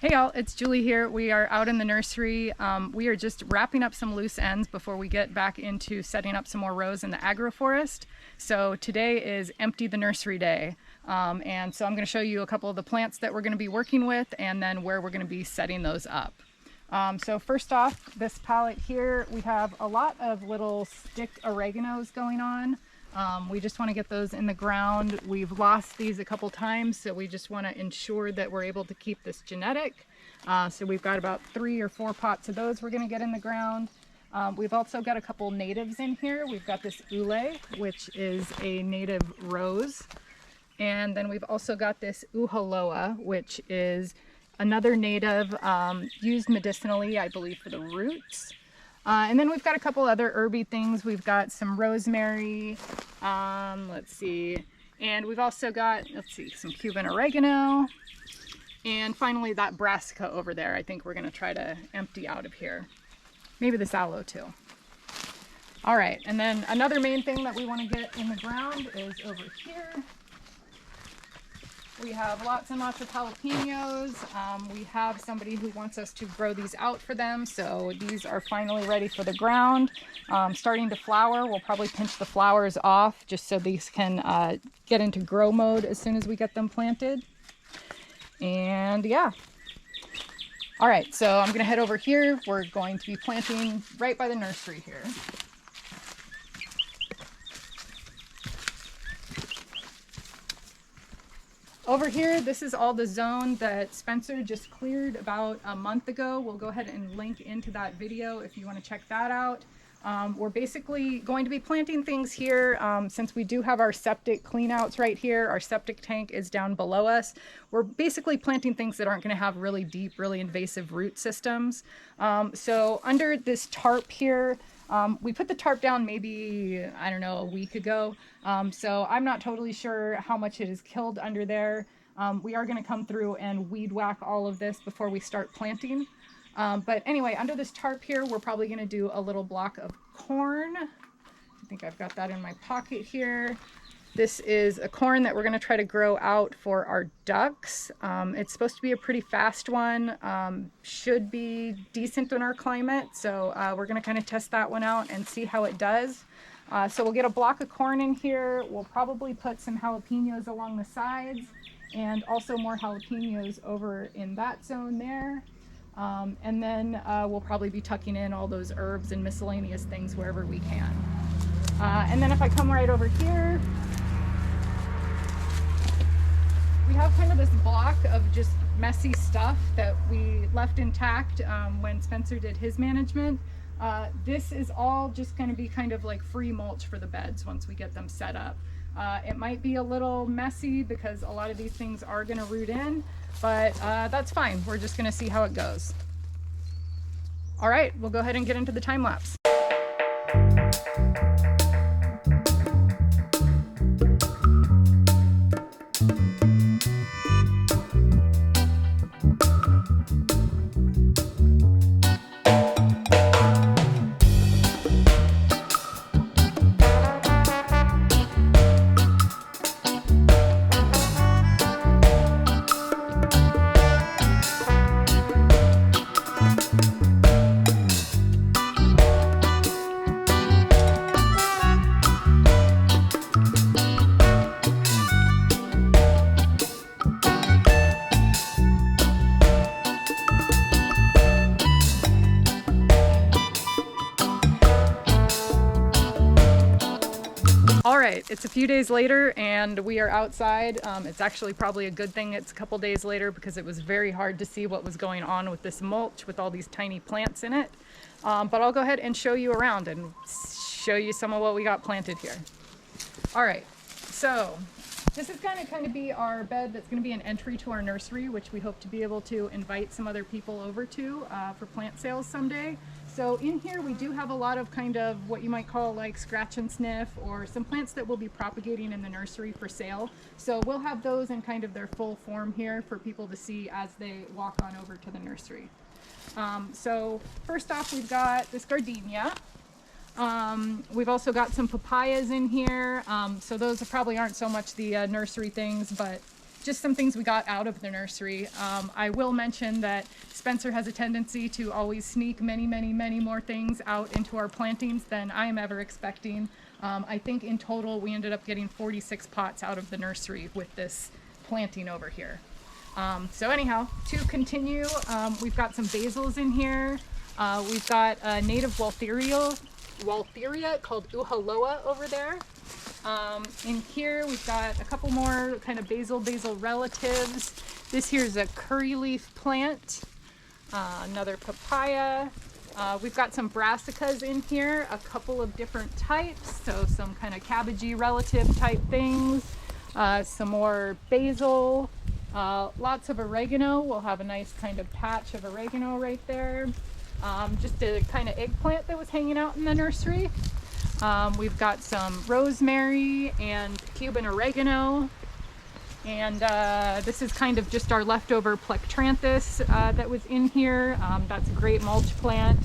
Hey y'all, it's Julie here. We are out in the nursery. We are just wrapping up some loose ends before we get back into setting up some more rows in the agroforest. So today is empty the nursery day. And so I'm going to show you a couple of the plants that we're going to be working with and then where we're going to be setting those up. So first off, this palette here, we have a lot of little stick oreganos going on. We just want to get those in the ground. We've lost these a couple times, so we just want to ensure that we're able to keep this genetic. So we've got about 3 or 4 pots of those we're going to get in the ground. We've also got a couple natives in here. We've got this ule, which is a native rose. And then we've also got this uhaloa, which is another native used medicinally, I believe, for the roots. And then we've got a couple other herby things. We've got some rosemary, let's see, and we've also got, some Cuban oregano, and finally that brassica over there. I think we're going to try to empty out of here. Maybe this aloe too. All right, and then another main thing that we want to get in the ground is over here. We have lots and lots of jalapeños. We have somebody who wants us to grow these out for them, so these are finally ready for the ground. Starting to flower. We'll probably pinch the flowers off just so these can get into grow mode as soon as we get them planted. And yeah. All right, so I'm gonna head over here. We're going to be planting right by the nursery here. Over here, this is all the zone that Spencer just cleared about a month ago. We'll go ahead and link into that video if you want to check that out. We're basically going to be planting things here since we do have our septic cleanouts right here. Our septic tank is down below us. We're basically planting things that aren't going to have really deep, really invasive root systems. So under this tarp here, we put the tarp down maybe, I don't know, a week ago. So I'm not totally sure how much it is killed under there. We are going to come through and weed whack all of this before we start planting. But anyway, under this tarp here, we're probably going to do a little block of corn. I think I've got that in my pocket here. This is a corn that we're going to try to grow out for our ducks. It's supposed to be a pretty fast one, should be decent in our climate. So we're going to kind of test that one out and see how it does. So we'll get a block of corn in here. We'll probably put some jalapenos along the sides and also more jalapenos over in that zone there. And then we'll probably be tucking in all those herbs and miscellaneous things wherever we can. And then if I come right over here, we have kind of this block of just messy stuff that we left intact when Spencer did his management. This is all just going to be kind of like free mulch for the beds once we get them set up. It might be a little messy because a lot of these things are going to root in, but that's fine. We're just going to see how it goes. All right, we'll go ahead and get into the time lapse. All right, it's a few days later and we are outside. It's actually probably a good thing it's a couple days later because it was very hard to see what was going on with this mulch with all these tiny plants in it. But I'll go ahead and show you around and show you some of what we got planted here. All right, so this is going to kind of be our bed that's going to be an entry to our nursery, which we hope to be able to invite some other people over to for plant sales someday. So in here we do have a lot of kind of what you might call like scratch and sniff or some plants that we'll be propagating in the nursery for sale. So we'll have those in kind of their full form here for people to see as they walk on over to the nursery. So first off, we've got this gardenia. We've also got some papayas in here. So those probably aren't so much the nursery things, but just some things we got out of the nursery. I will mention that Spencer has a tendency to always sneak many more things out into our plantings than I am ever expecting. I think in total we ended up getting 46 pots out of the nursery with this planting over here. So anyhow, to continue, we've got some basils in here. We've got a native Waltheria called Uhaloa over there. In here we've got a couple more kind of basil relatives. This here's a curry leaf plant, another papaya. We've got some brassicas in here, a couple of different types, so some kind of cabbagey relative type things, some more basil, lots of oregano. We'll have a nice kind of patch of oregano right there. Just a kind of eggplant that was hanging out in the nursery. We've got some rosemary and Cuban oregano. And this is kind of just our leftover plectranthus that was in here. That's a great mulch plant.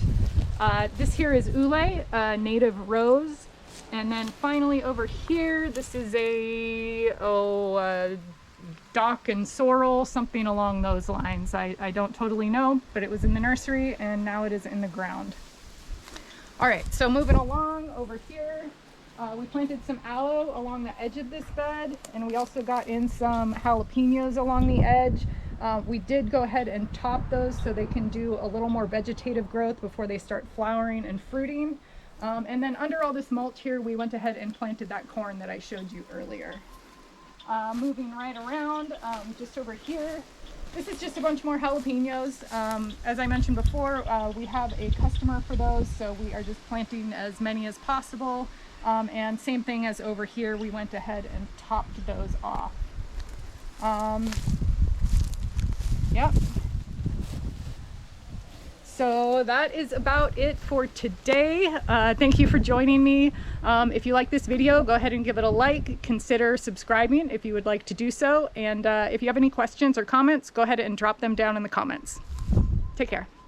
This here is ule, native rose. And then finally over here, this is a dock and sorrel, something along those lines. I don't totally know, but it was in the nursery and now it is in the ground. All right, so moving along over here, we planted some aloe along the edge of this bed, and we also got in some jalapeños along the edge. We did go ahead and top those so they can do a little more vegetative growth before they start flowering and fruiting. And then under all this mulch here, we went ahead and planted that corn that I showed you earlier. Moving right around, just over here, this is just a bunch more jalapeños. As I mentioned before, we have a customer for those, so we are just planting as many as possible. And same thing as over here, we went ahead and topped those off. Yep. So that is about it for today. Thank you for joining me. If you like this video, go ahead and give it a like. Consider subscribing if you would like to do so. And if you have any questions or comments, go ahead and drop them down in the comments. Take care.